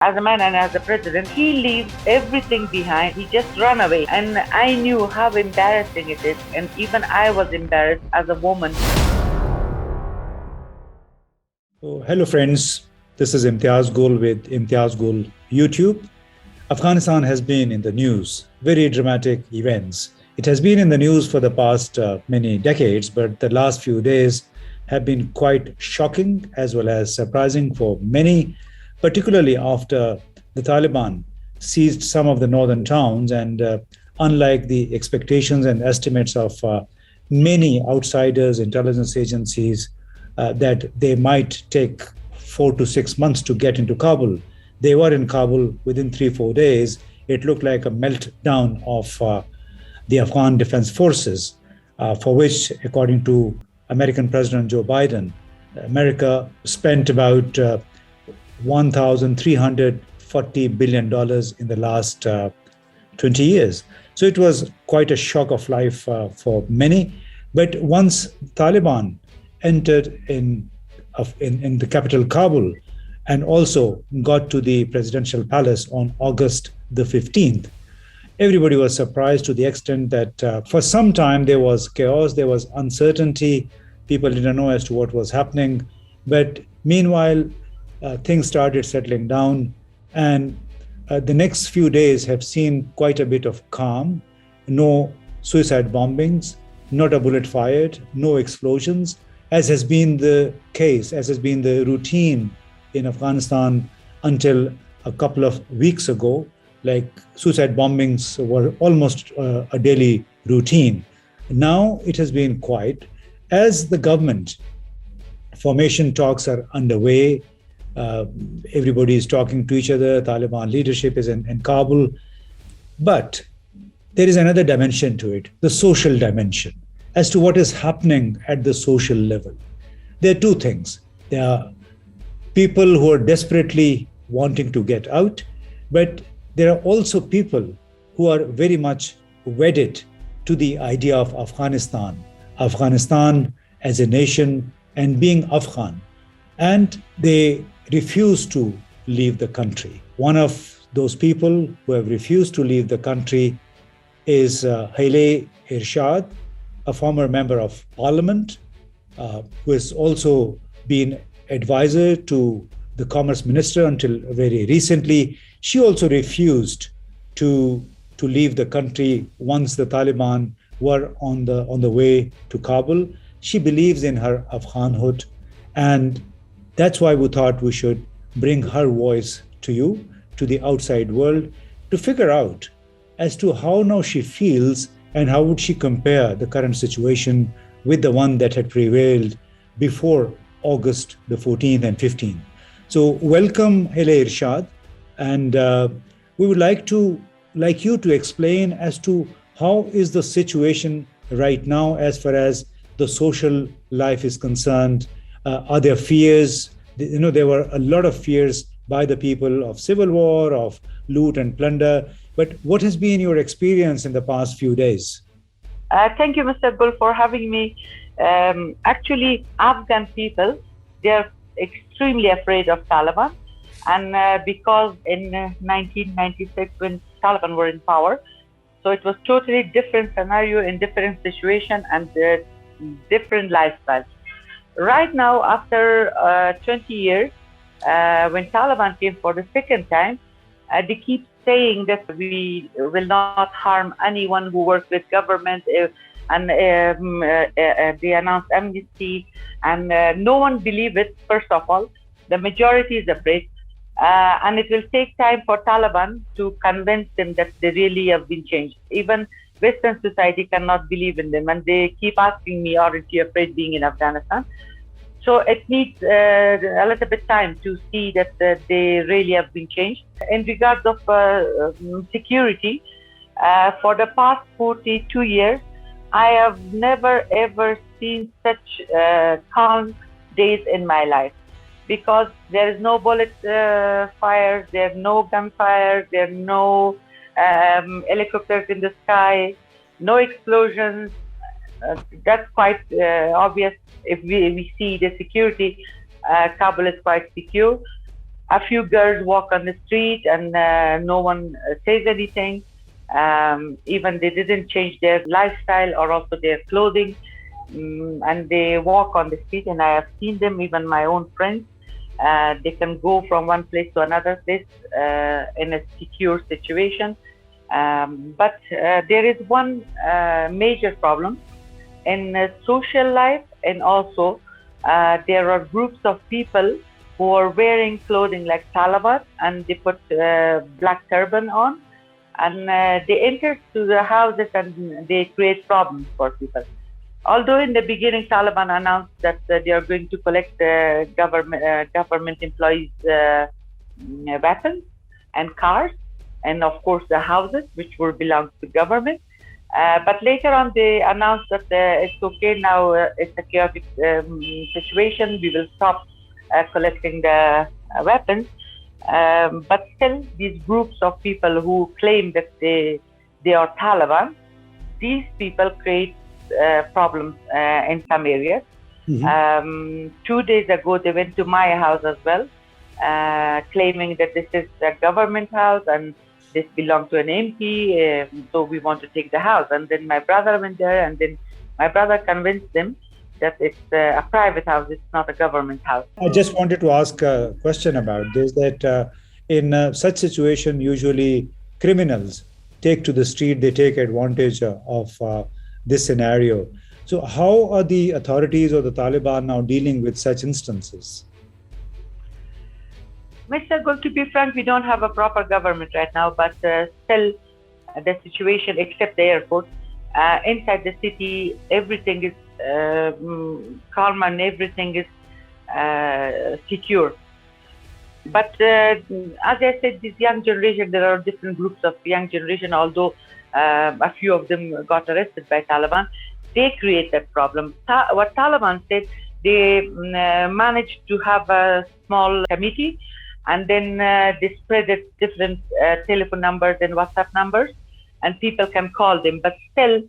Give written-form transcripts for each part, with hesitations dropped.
As a man and as a president, he leaves everything behind. He just run away. And I knew how embarrassing it is. And even I was embarrassed as a woman. Hello friends, this is Imtiaz Gul with Imtiaz Gul YouTube. Afghanistan has been in the news, very dramatic events. It has been in the news for the past many decades, but the last few days have been quite shocking as well as surprising for many, particularly after the Taliban seized some of the northern towns. And unlike the expectations and estimates of many outsiders, intelligence agencies, that they might take 4 to 6 months to get into Kabul. They were in Kabul within 3-4 days. It looked like a meltdown of the Afghan Defense Forces, for which, according to American President Joe Biden, America spent about $1,340 billion in the last 20 years. So it was quite a shock of life for many. But once Taliban entered in the capital Kabul and also got to the presidential palace on August the 15th, everybody was surprised to the extent that for some time there was chaos, there was uncertainty. People didn't know as to what was happening. But meanwhile, things started settling down, and the next few days have seen quite a bit of calm. No suicide bombings, not a bullet fired, no explosions, as has been the case, as has been the routine in Afghanistan until a couple of weeks ago. Like suicide bombings were almost a daily routine. Now it has been quiet. As the government formation talks are underway, everybody is talking to each other. Taliban leadership is in Kabul. But there is another dimension to it, the social dimension, as to what is happening at the social level. There are two things. There are people who are desperately wanting to get out, but there are also people who are very much wedded to the idea of Afghanistan as a nation and being Afghan. And they refuse to leave the country. One of those people who have refused to leave the country is Elay Irshad, a former member of parliament, who has also been advisor to the commerce minister until very recently. She also refused to leave the country once the Taliban were on the way to Kabul. She believes in her Afghanhood, and that's why we thought we should bring her voice to you, to the outside world, to figure out as to how now she feels and how would she compare the current situation with the one that had prevailed before August the 14th and 15th. So welcome, Elay Irshad. And we would like you to explain as to how is the situation right now as far as the social life is concerned. Are there fears? There were a lot of fears by the people of civil war, of loot and plunder. But what has been your experience in the past few days? Thank you, Mr. Gul, for having me. Actually, Afghan people, they're extremely afraid of Taliban. And because in 1996, when Taliban were in power, so it was totally different scenario in different situation and different lifestyles. Right now, after 20 years, when Taliban came for the second time, they keep saying that we will not harm anyone who works with government, and they announced amnesty, and no one believes it. First of all, the majority is afraid, and it will take time for Taliban to convince them that they really have been changed. Even Western society cannot believe in them, and they keep asking me, aren't you afraid being in Afghanistan? So it needs a little bit time to see that they really have been changed. In regards of security, for the past 42 years, I have never ever seen such calm days in my life, because there is no bullet fire, there are no gunfire, there are no helicopters in the sky, no explosions. That's quite obvious. If we see the security, Kabul is quite secure. A few girls walk on the street and no one says anything. Even they didn't change their lifestyle or also their clothing. And they walk on the street, and I have seen them, even my own friends. They can go from one place to another place in a secure situation. But there is one major problem in social life, and also there are groups of people who are wearing clothing like Taliban, and they put black turban on, and they enter to the houses and they create problems for people. Although in the beginning Taliban announced that they are going to collect government employees' weapons and cars, and of course the houses which will belong to government. But later on they announced that it's okay now, it's a chaotic situation, we will stop collecting the weapons. But still, these groups of people who claim that they are Taliban, these people create problems in some areas. 2 days ago, they went to my house as well, claiming that this is a government house and this belongs to an MP, so we want to take the house. And then my brother went there, and then my brother convinced them that it's a private house, it's not a government house. I just wanted to ask a question about this, that in such situation, usually criminals take to the street, they take advantage of this scenario. So how are the authorities or the Taliban now dealing with such instances? Mr. Gul, to be frank, we don't have a proper government right now, but still the situation, except the airport, inside the city, everything is calm and everything is secure. But as I said, this young generation, there are different groups of young generation, although a few of them got arrested by Taliban. They create that problem. What Taliban said, they managed to have a small committee, and then they spread it different telephone numbers and WhatsApp numbers, and people can call them. But still,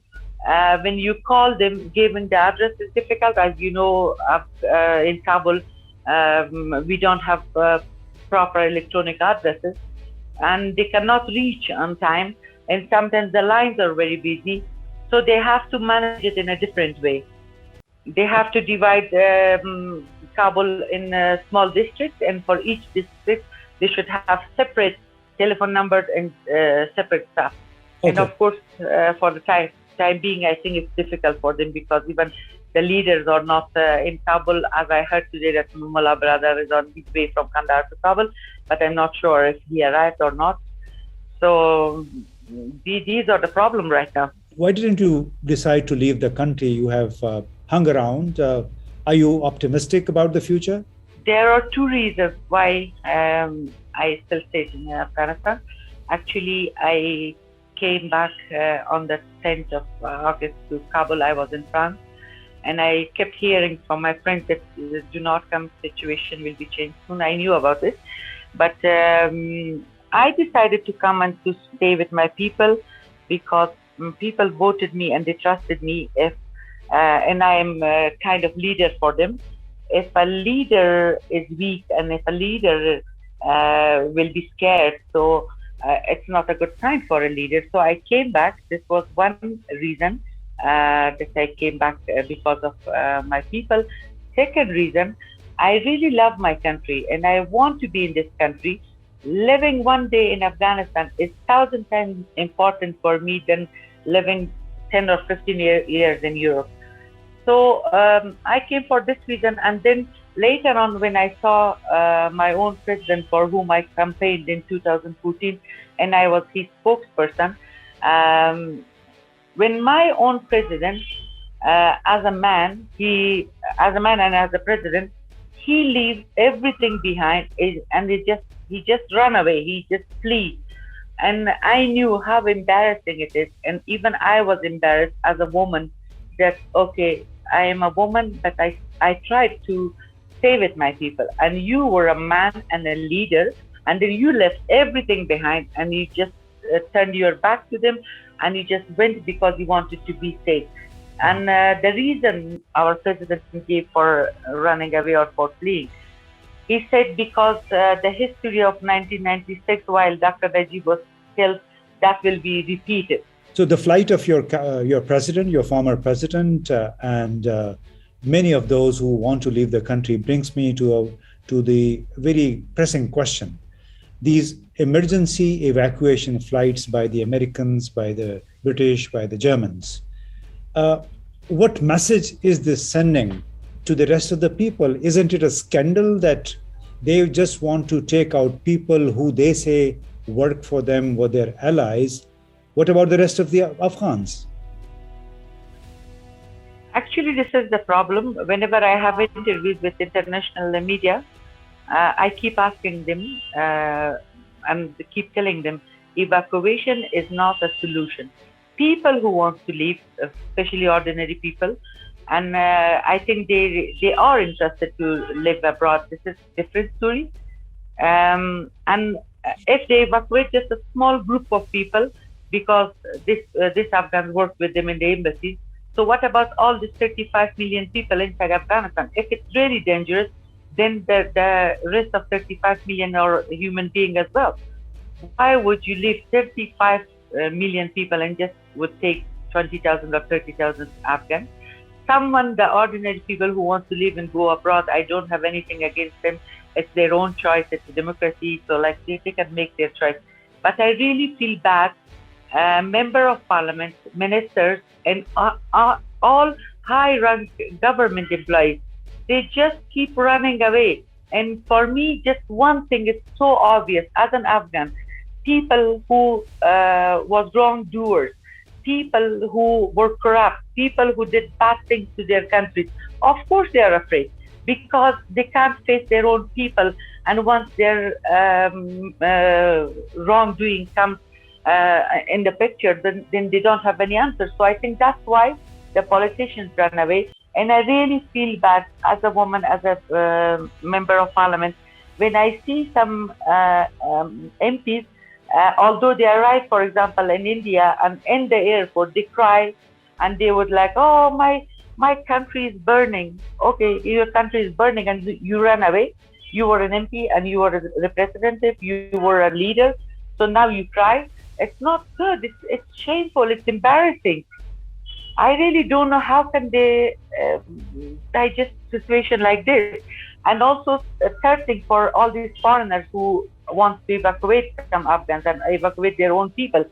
when you call them, giving the address is difficult. As you know, in Kabul, we don't have proper electronic addresses, and they cannot reach on time, and sometimes the lines are very busy, so they have to manage it in a different way. They have to divide Kabul in small districts, and for each district they should have separate telephone numbers and separate staff. Okay. And of course, for the time being, I think it's difficult for them, because even the leaders are not in Kabul. As I heard today that Mullah brother is on his way from Kandahar to Kabul, but I'm not sure if he arrived or not. So these are the problem right now. Why didn't you decide to leave the country? You have hung around. Are you optimistic about the future? There are two reasons why I still stayed in Afghanistan. Actually, I came back on the 10th of August to Kabul. I was in France, and I kept hearing from my friends that the do not come situation will be changed soon. I knew about it, but I decided to come and to stay with my people, because people voted me and they trusted me. And I am a kind of leader for them. If a leader is weak and if a leader will be scared, so it's not a good sign for a leader. So I came back. This was one reason that I came back, because of my people. Second reason, I really love my country and I want to be in this country. Living one day in Afghanistan is 1,000 times important for me than living 10 or 15 years in Europe. So I came for this reason, and then later on, when I saw my own president, for whom I campaigned in 2014, and I was his spokesperson, when my own president, as a man and as a president, he leaves everything behind, and he just run away, he just flee. And I knew how embarrassing it is, and even I was embarrassed as a woman, that okay, I am a woman, but I tried to stay with my people, and you were a man and a leader, and then you left everything behind, and you just turned your back to them, and you just went because you wanted to be safe. And the reason our president gave for running away or for fleeing, He said because the history of 1996, while Dr. Najib was killed, that will be repeated. So the flight of your president, your former president, and many of those who want to leave the country brings me to the very pressing question. These emergency evacuation flights by the Americans, by the British, by the Germans, what message is this sending to the rest of the people? Isn't it a scandal that they just want to take out people who they say work for them, were their allies? What about the rest of the Afghans? Actually, this is the problem. Whenever I have interviews with international media, I keep asking them and keep telling them evacuation is not a solution. People who want to leave, especially ordinary people, and I think they are interested to live abroad. This is a different story. And if they evacuate just a small group of people, because this Afghans work with them in the embassies. So what about all the 35 million people inside Afghanistan? If it's really dangerous, then the rest of 35 million are human beings as well. Why would you leave 35 million people and just would take 20,000 or 30,000 Afghans? The ordinary people who want to live and go abroad, I don't have anything against them. It's their own choice. It's a democracy. So like they can make their choice. But I really feel bad. Member of parliament, ministers, and all high-ranked government employees, they just keep running away. And for me, just one thing is so obvious as an Afghan: people who was wrongdoers, people who were corrupt, people who did bad things to their countries. Of course, they are afraid because they can't face their own people. And once their wrongdoing comes in the picture, then they don't have any answers. So I think that's why the politicians run away. And I really feel bad as a woman, as a member of parliament, when I see some MPs, although they arrive, for example, in India and in the airport, they cry and they would like, oh, my country is burning. Okay, your country is burning and you ran away. You were an MP and you were a representative, you were a leader. So now you cry. It's not good. It's shameful. It's embarrassing. I really don't know how can they digest a situation like this. And also third thing, for all these foreigners who want to evacuate from Afghans and evacuate their own people,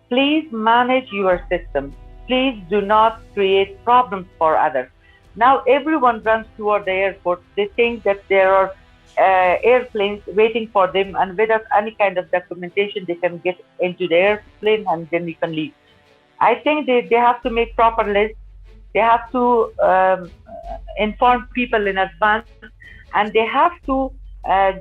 please manage your system. Please do not create problems for others. Now everyone runs toward the airport. They think that there are airplanes waiting for them, and without any kind of documentation, they can get into the airplane and then you can leave. I think they have to make proper lists. They have to inform people in advance, and they have to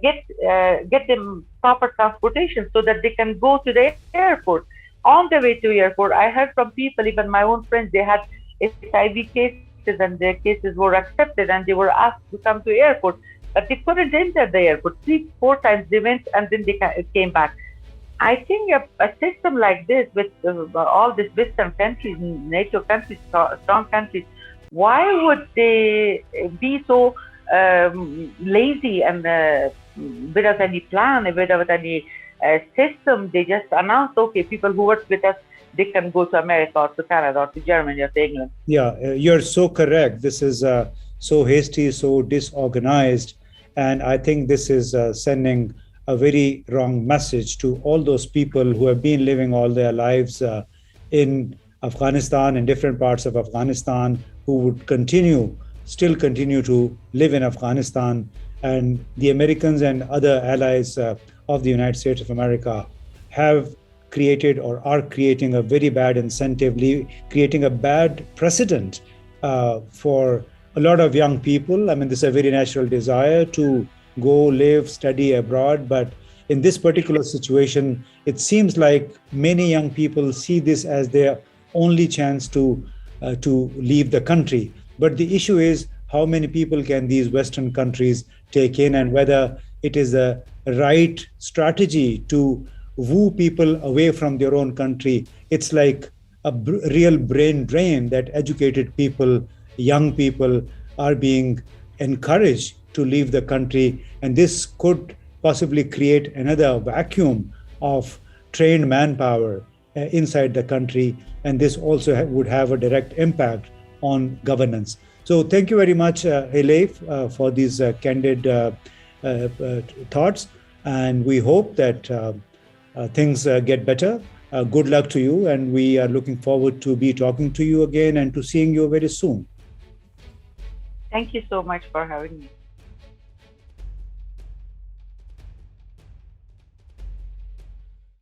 get them proper transportation so that they can go to the airport. On the way to the airport, I heard from people, even my own friends, they had HIV cases and their cases were accepted and they were asked to come to the airport, but they couldn't enter the airport. 3-4 times they went and then they came back. I think a system like this with all these Western countries, NATO countries, strong countries, why would they be so lazy and without any plan, without any system? They just announced, okay, people who work with us, they can go to America or to Canada or to Germany or to England. Yeah, you're so correct. This is so hasty, so disorganized. And I think this is sending a very wrong message to all those people who have been living all their lives in Afghanistan, in different parts of Afghanistan, who would still continue to live in Afghanistan. And the Americans and other allies of the United States of America have created or are creating a very bad incentive, creating a bad precedent for a lot of young people. I mean, this is a very natural desire to go live, study abroad. But in this particular situation, it seems like many young people see this as their only chance to leave the country. But the issue is, how many people can these Western countries take in, and whether it is a right strategy to woo people away from their own country. It's like a real brain drain that educated people, young people, are being encouraged to leave the country. And this could possibly create another vacuum of trained manpower inside the country. And this also would have a direct impact on governance. So thank you very much, Elay, for these candid thoughts. And we hope that things get better. Good luck to you. And we are looking forward to be talking to you again and to seeing you very soon. Thank you so much for having me.